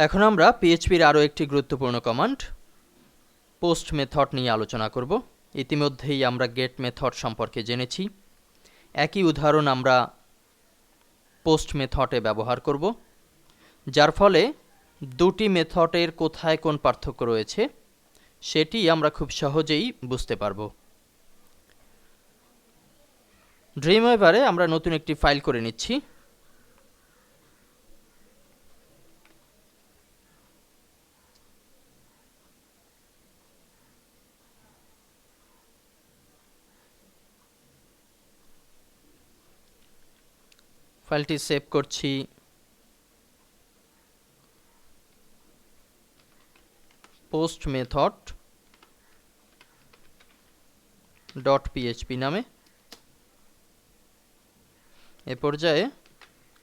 এখন আমরা পিএইচপির আরও একটি গুরুত্বপূর্ণ কমান্ড পোস্ট মেথড নিয়ে আলোচনা করব। ইতিমধ্যেই আমরা গেট মেথড সম্পর্কে জেনেছি। একই উদাহরণ আমরা পোস্ট মেথডে ব্যবহার করব, যার ফলে দুটি মেথডের কোথায় কোন পার্থক্য রয়েছে সেটি আমরা খুব সহজেই বুঝতে পারব। ড্রিমওয়েভারে আমরা নতুন একটি ফাইল করে নিচ্ছি। ফাইলটি সেভ করছি। পোস্ট মেথড .php নামে। এ পর্যায়ে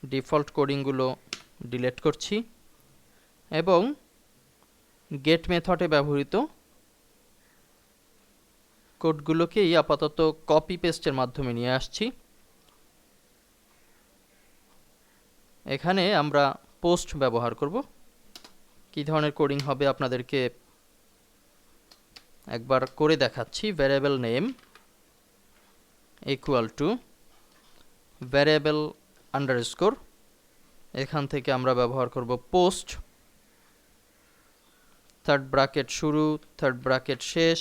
ডিফল্ট কোডিংগুলো ডিলিট করছি এবং গেট মেথডে ব্যবহৃত কোডগুলোকেই আপাতত কপি পেস্টের মাধ্যমে নিয়ে আসছি। এখানে আমরা পোস্ট ব্যবহার করব। কী ধরনের কোডিং হবে আপনাদেরকে একবার করে দেখাচ্ছি। Variable name equal to variable underscore, এখান থেকে আমরা ব্যবহার করব পোস্ট, থার্ড ব্র্যাকেট শুরু, থার্ড ব্র্যাকেট শেষ,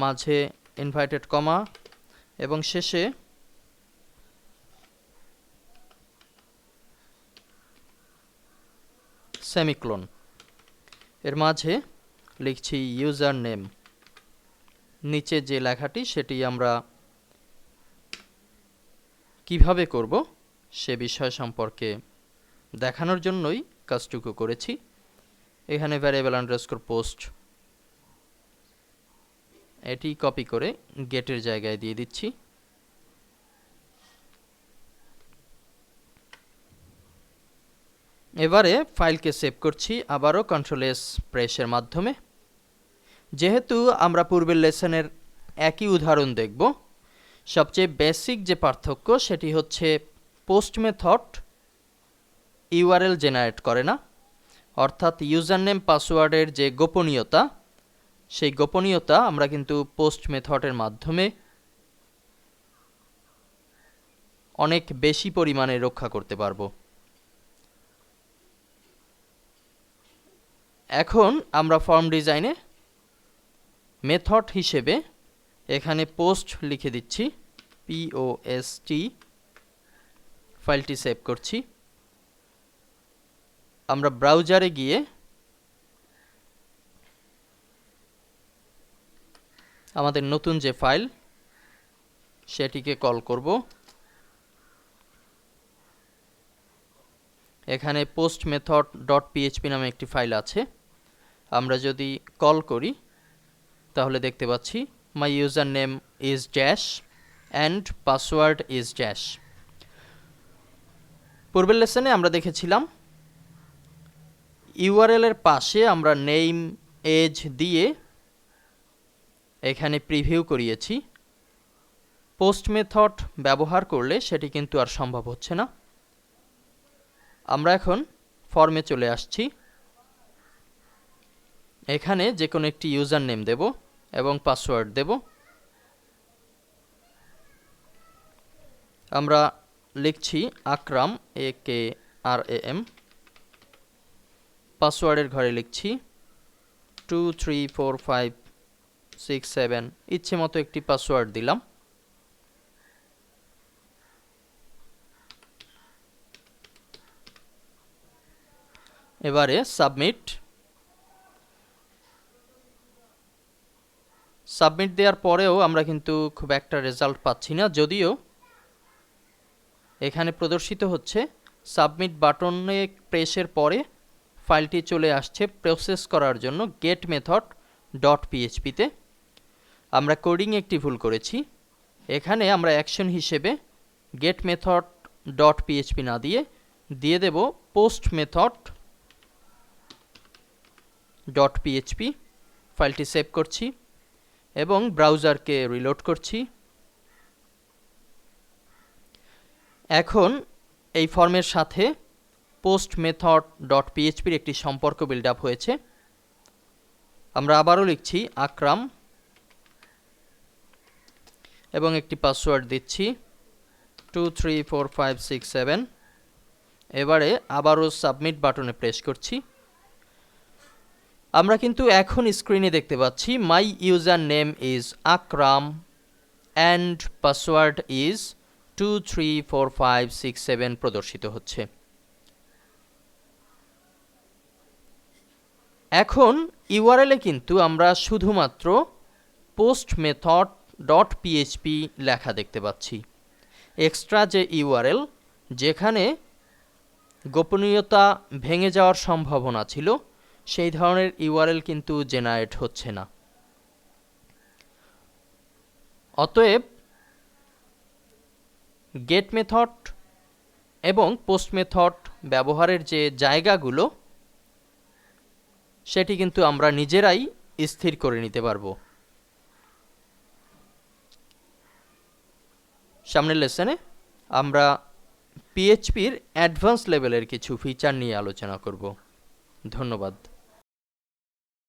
মাঝে ইনভার্টেড কমা এবং শেষে সেমিকোলন। এর মাঝে লিখছি ইউজার নেম। নিচে যে লেখাটি সেটি আমরা কিভাবে করব সে বিষয় সম্পর্কে দেখানোর জন্যই কাজটুকু করেছি। এখানে ভ্যারিয়েবল আন্ডারস্কোর পোস্ট এটি কপি করে গেটের জায়গায় দিয়ে দিচ্ছি। এবারে ফাইলকে সেভ করছি, আবারও কন্ট্রোল-S প্রেসের মাধ্যমে। যেহেতু আমরা পূর্বের লেসনের একই উদাহরণ দেখব, সবচেয়ে বেসিক যে পার্থক্য সেটি হচ্ছে পোস্ট মেথড ইউআরএল জেনারেট করে না, অর্থাৎ ইউজার নেম পাসওয়ার্ডের যে গোপনীয়তা সেই গোপনীয়তা আমরা কিন্তু পোস্ট মেথডের মাধ্যমে অনেক বেশি পরিমাণে রক্ষা করতে পারব। এখন আমরা ফর্ম ডিজাইনে মেথড হিসেবে এখানে পোস্ট লিখে দিচ্ছি, POST। ফাইলটি সেভ করছি। আমরা ব্রাউজারে গিয়ে আমাদের নতুন যে ফাইল সেটিকে কল করব। এখানে পোস্ট মেথড .php নামে একটি ফাইল আছে। আমরা যদি কল করি তাহলে দেখতে পাচ্ছি মাই user name is dash and password is dash. পূর্বের লেসনে আমরা দেখেছিলাম ইউআরএল এর পাশে আমরা নেম এজ দিয়ে এখানে প্রিভিউ করিয়েছি। পোস্ট মেথড ব্যবহার করলে সেটি কিন্তু আর সম্ভব হচ্ছে না। আমরা এখন ফর্মে চলে আসছি। এখানে যে কোনো একটি ইউজার নেম দেব এবং পাসওয়ার্ড দেব। আমরা লিখছি আকরাম, AKRAM। পাসওয়ার্ডের ঘরে লিখছি 234567। ইচ্ছে মতো একটি পাসওয়ার্ড দিলাম। এবারে সাবমিট দেওয়ার পরেও আমরা কিন্তু খুব একটা রেজাল্ট পাচ্ছি না, যদিও এখানে প্রদর্শিত হচ্ছে সাবমিট বাটনে প্রেসের পরে ফাইলটি চলে আসছে প্রসেস করার জন্য গেট মেথড .php তে। আমরা কোডিং একটি ভুল করেছি। এখানে আমরা অ্যাকশন হিসেবে গেট মেথড .php না দিয়ে দেব পোস্ট মেথড .php। ফাইলটি সেভ করছি এবং ব্রাউজারকে রিলোড করছি। এখন এই ফর্মের সাথে পোস্ট মেথড ডট পিএইচপির একটি সম্পর্ক বিল্ড আপ হয়েছে। আমরা আবারও লিখছি আকরাম এবং একটি পাসওয়ার্ড দিচ্ছি 234567। এবারে আবারও সাবমিট বাটনে প্রেস করছি। আমরা কিন্তু এখন স্ক্রিনে দেখতে পাচ্ছি মাই user name is Akram and password is 234567 প্রদর্শিত হচ্ছে। এখন ইউআরএলে কিন্তু আমরা শুধুমাত্র পোস্ট মেথড ডট পিএইচপি লেখা দেখতে পাচ্ছি। এক্সট্রা যে ইউআরএল যেখানে গোপনীয়তা ভেঙে যাওয়ার সম্ভাবনা ছিল সেই ধরনের ইউআরএল কিন্তু জেনারেট হচ্ছে না। অতএব গেট মেথড এবং পোস্ট মেথড ব্যবহারের যে জায়গাগুলো সেটি কিন্তু আমরা নিজেরাই স্থির করে নিতে পারবো। সামনের লেসনে আমরা পিএইচপির অ্যাডভান্স লেভেলের কিছু ফিচার নিয়ে আলোচনা করব। ধন্যবাদ।